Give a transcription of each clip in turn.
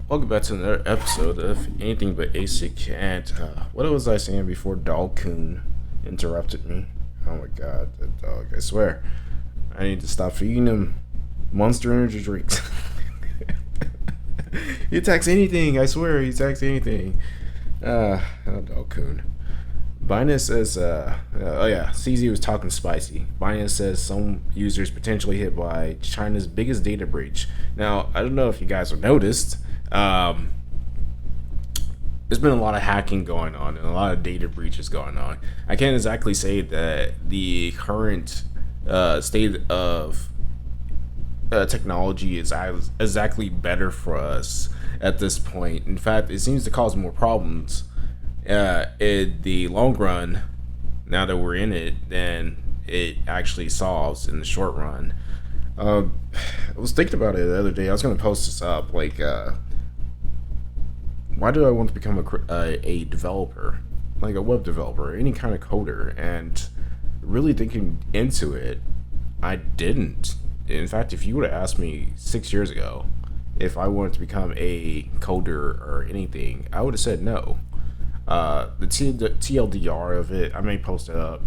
Welcome back to another episode of Anything But ASIC. And what was I saying before Dog Coon interrupted me? Oh my god, that dog, I swear. I need to stop feeding him Monster Energy drinks. He attacks anything, I swear, he attacks anything. Dog Coon. Binance says, CZ was talking spicy. Binance says some users potentially hit by China's biggest data breach. Now, I don't know if you guys have noticed, there's been a lot of hacking going on and a lot of data breaches going on. I can't exactly say that the current state of technology is exactly better for us at this point. In fact, it seems to cause more problems in the long run, now that we're in it, than it actually solves in the short run. I was thinking about it the other day. I was going to post this up. Why do I want to become a developer, like a web developer, any kind of coder? And really thinking into it, I didn't. In fact, if you would have asked me 6 years ago if I wanted to become a coder or anything, I would have said no. The TLDR of it, I may post it up.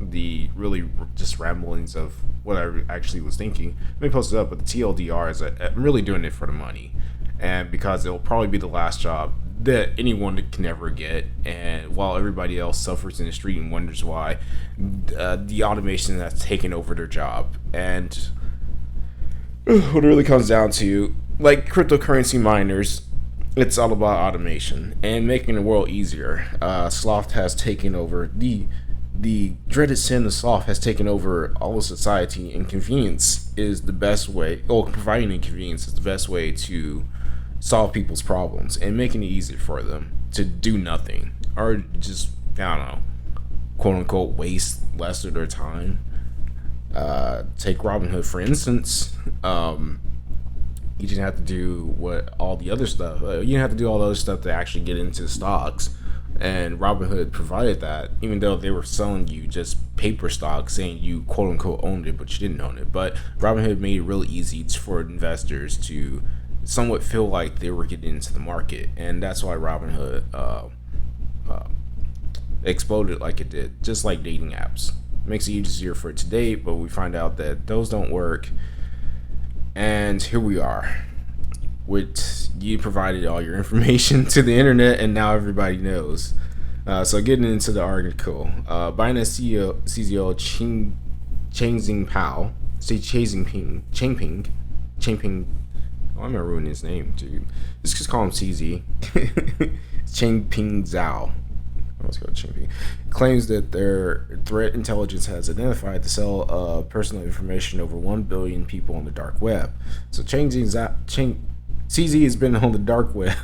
The really just ramblings of what I actually was thinking, I may post it up. But the TLDR is that I'm really doing it for the money, and because it'll probably be the last job that anyone can ever get. And while everybody else suffers in the street and wonders why, the automation that's taken over their job. And what it really comes down to, like cryptocurrency miners, it's all about automation and making the world easier. Sloth has taken over the dreaded sin of sloth has taken over all of society, and convenience is the best way. Providing inconvenience is the best way to solve people's problems and making it easier for them to do nothing or just, I don't know, quote unquote, waste less of their time. Take Robinhood for instance. You didn't have to do all the other stuff. You didn't have to do all the other stuff to actually get into stocks. And Robinhood provided that, even though they were selling you just paper stocks, saying you quote unquote owned it, but you didn't own it. But Robinhood made it really easy for investors to somewhat feel like they were getting into the market, and that's why Robinhood exploded like it did, just like dating apps. It makes it easier for it to date, but we find out that those don't work. And here we are. You provided all your information to the internet, and now everybody knows. So getting into the article, Binance CEO Changping Changping. Oh, I'm gonna ruin his name, dude. Let's just call him CZ. Changping Zhao. Let's go Changping. Claims that their threat intelligence has identified the sale of personal information over 1 billion people on the dark web. So CZ has been on the dark web.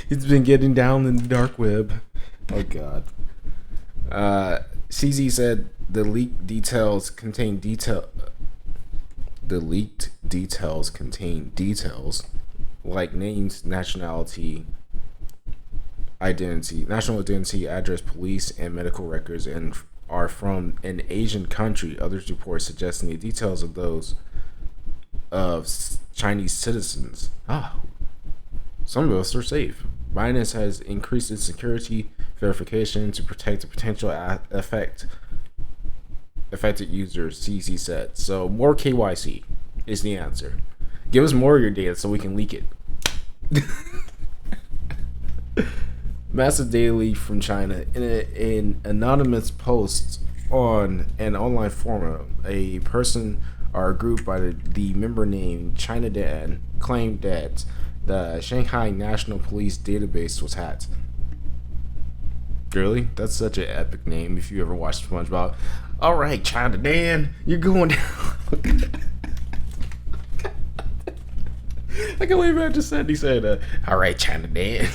He's been getting down in the dark web. Oh god. CZ said the leaked details contain details like names, national identity, address, police, and medical records, and are from an Asian country. Others report suggesting the details of those of Chinese citizens. Some of us are safe. Binance has increased its security verification to protect the potential affected users, CZ said. So more KYC is the answer. Give us more of your data so we can leak it. Massive data leak from China. In an anonymous post on an online forum, a person or a group by the member name China Dan claimed that the Shanghai National Police database was hacked. Really? That's such an epic name if you ever watched SpongeBob. Alright, China Dan, you're going down. I can't believe I just said he said, alright, China Dan.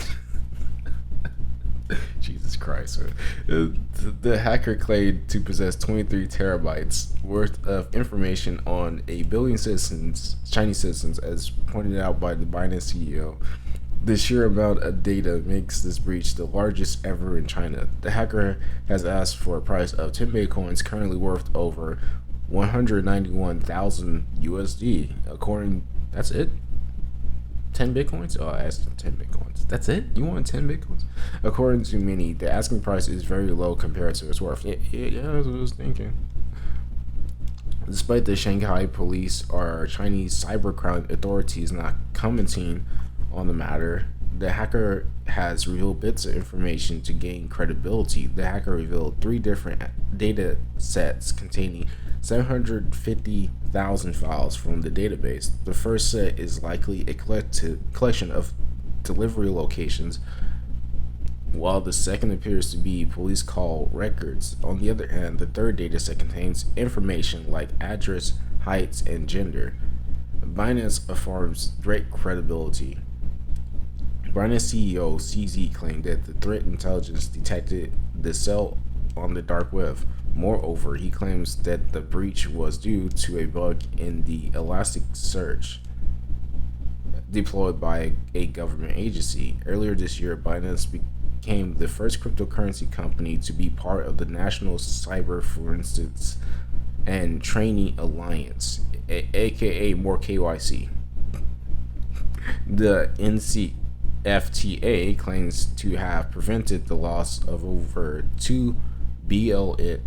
Jesus Christ. The hacker claimed to possess 23 terabytes worth of information on a billion Chinese citizens, as pointed out by the Binance CEO. The sheer amount of data makes this breach the largest ever in China. The hacker has asked for a price of 10 bitcoins, currently worth over 191,000 USD. That's it. 10 bitcoins? Oh, I asked 10 bitcoins. That's it? You want 10 bitcoins? According to many, the asking price is very low compared to its worth. Yeah, that's what I was thinking. Despite the Shanghai police or Chinese cybercrime authorities not commenting on the matter, the hacker has revealed bits of information to gain credibility. The hacker revealed three different data sets containing 750,000 files from the database. The first set is likely a collection of delivery locations, while the second appears to be police call records. On the other hand, the third dataset contains information like address, heights, and gender. Binance affirms great credibility. Binance CEO CZ claimed that the threat intelligence detected the cell on the dark web. Moreover, he claims that the breach was due to a bug in the Elasticsearch deployed by a government agency. Earlier this year, Binance became the first cryptocurrency company to be part of the National Cyber Forensics and Training Alliance, aka more KYC. The NCFTA claims to have prevented the loss of over $2 billion.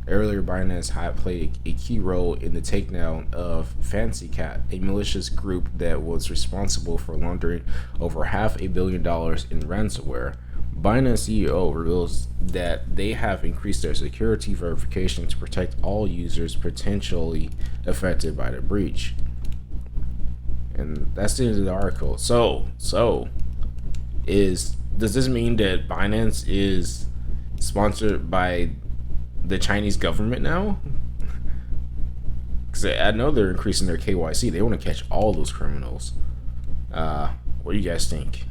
Earlier, Binance had played a key role in the takedown of Fancy Cat, a malicious group that was responsible for laundering over $500 million in ransomware. Binance CEO reveals that they have increased their security verification to protect all users potentially affected by the breach. And that's the end of the article. Does this mean that Binance is sponsored by the Chinese government now? Because I know they're increasing their KYC. They want to catch all those criminals. What do you guys think?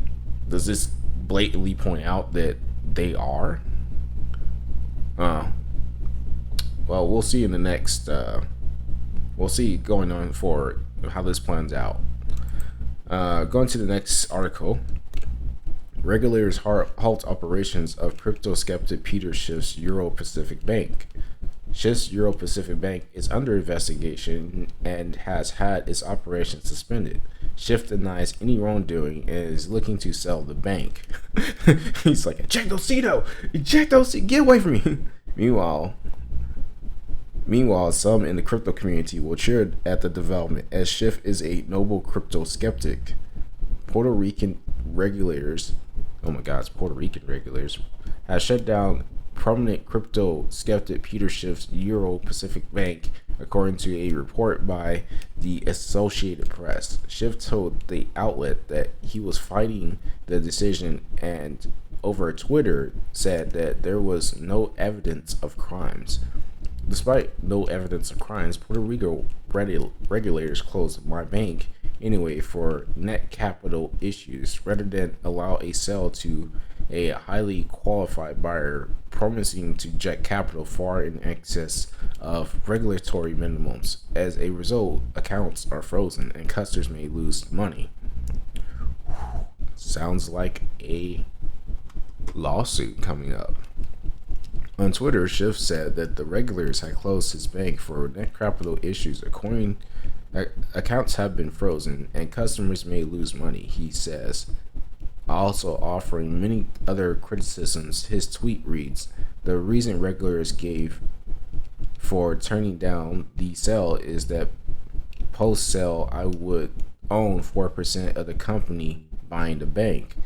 Does this blatantly point out that they are? Well, we'll see in the next. We'll see going on forward how this plans out. Going to the next article. Regulators halt operations of crypto skeptic Peter Schiff's Euro Pacific Bank. Schiff's Euro Pacific Bank is under investigation and has had its operations suspended. Schiff denies any wrongdoing and is looking to sell the bank. He's like, ejectocito! Get away from me! Meanwhile, some in the crypto community will cheer at the development, as Schiff is a noble crypto skeptic. Puerto Rican regulators have shut down prominent crypto skeptic Peter Schiff's Euro Pacific Bank, according to a report by the Associated Press. Schiff told the outlet that he was fighting the decision and over Twitter said that there was no evidence of crimes. Despite no evidence of crimes, Puerto Rico regulators closed my bank anyway for net capital issues rather than allow a sale to a highly qualified buyer, promising to inject capital far in excess of regulatory minimums. As a result, accounts are frozen and customers may lose money. Sounds like a lawsuit coming up. On Twitter, Schiff said that the regulators had closed his bank for net capital issues. According, accounts have been frozen and customers may lose money, he says. Also offering many other criticisms, his tweet reads, "The reason regulators gave for turning down the sale is that post-sale I would own 4% of the company buying the bank.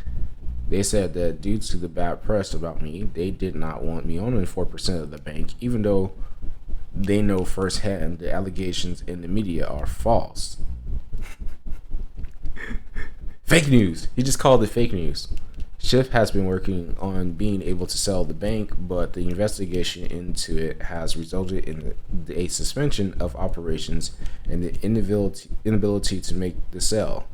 They said that due to the bad press about me, they did not want me owning 4% of the bank, even though they know firsthand the allegations in the media are false." Fake news. He just called it fake news. Schiff has been working on being able to sell the bank, but the investigation into it has resulted in a suspension of operations and the inability to make the sale.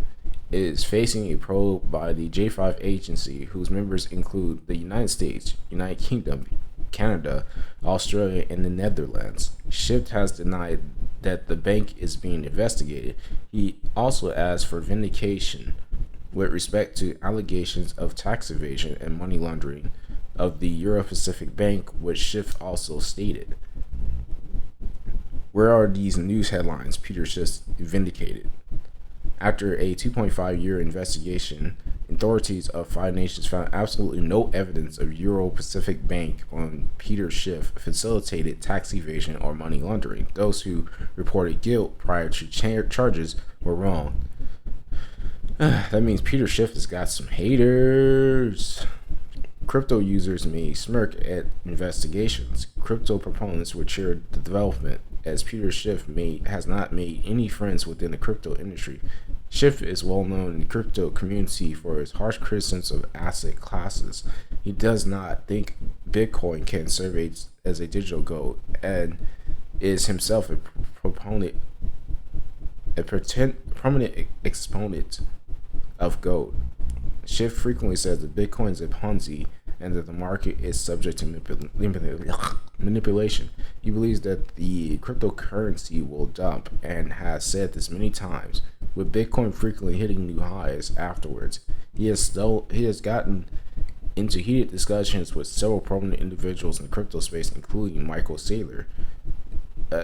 It is facing a probe by the J5 agency, whose members include the United States, United Kingdom, Canada, Australia, and the Netherlands. Schiff has denied that the bank is being investigated. He also asked for vindication with respect to allegations of tax evasion and money laundering of the Euro Pacific Bank, which Schiff also stated. Where are these news headlines Peter Schiff vindicated? After a 2.5-year investigation, authorities of 5 nations found absolutely no evidence of Euro-Pacific Bank on Peter Schiff facilitated tax evasion or money laundering. Those who reported guilt prior to charges were wrong. That means Peter Schiff has got some haters. Crypto users may smirk at investigations. Crypto proponents would cheer the development, as Peter Schiff has not made any friends within the crypto industry. Schiff is well known in the crypto community for his harsh criticisms of asset classes. He does not think Bitcoin can serve as a digital gold, and is himself a prominent exponent of gold. Schiff frequently says that Bitcoin is a Ponzi and that the market is subject to manipulation. He believes that the cryptocurrency will dump and has said this many times, with Bitcoin frequently hitting new highs afterwards. He has gotten into heated discussions with several prominent individuals in the crypto space, including Michael Saylor.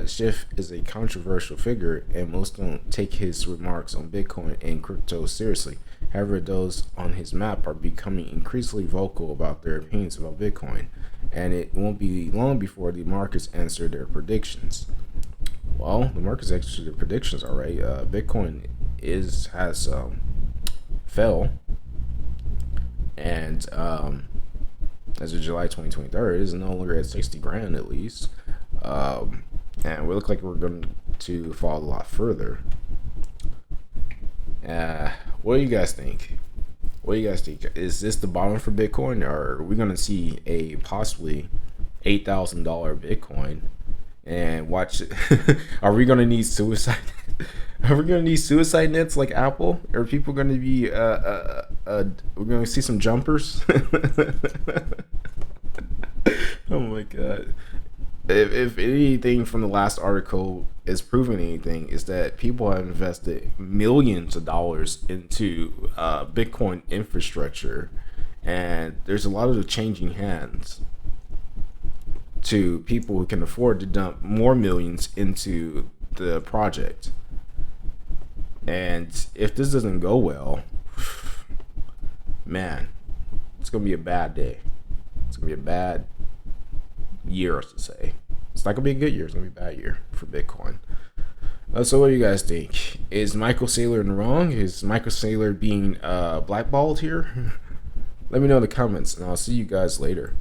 Schiff is a controversial figure, and most don't take his remarks on Bitcoin and crypto seriously. However, those on his map are becoming increasingly vocal about their opinions about Bitcoin, and it won't be long before the markets answer their predictions. Well, the markets answer their predictions, all right. Bitcoin has fell, and as of July 2023, it is no longer at 60 grand at least. And we look like we're going to fall a lot further. What do you guys think? Is this the bottom for Bitcoin, or are we going to see a possibly $8,000 Bitcoin? And watch it. Are we going to need suicide? Are we going to need suicide nets like Apple? Are people going to be we're going to see some jumpers? Oh my god. If anything from the last article is proving anything, is that people have invested millions of dollars into Bitcoin infrastructure, and there's a lot of changing hands to people who can afford to dump more millions into the project. And if this doesn't go well, man, it's gonna be a bad day. It's gonna be a bad year, I should say. It's not gonna be a good year. It's gonna be a bad year for Bitcoin. So what do you guys think? Is Michael Saylor in the wrong? Is Michael Saylor being blackballed here? Let me know in the comments, and I'll see you guys later.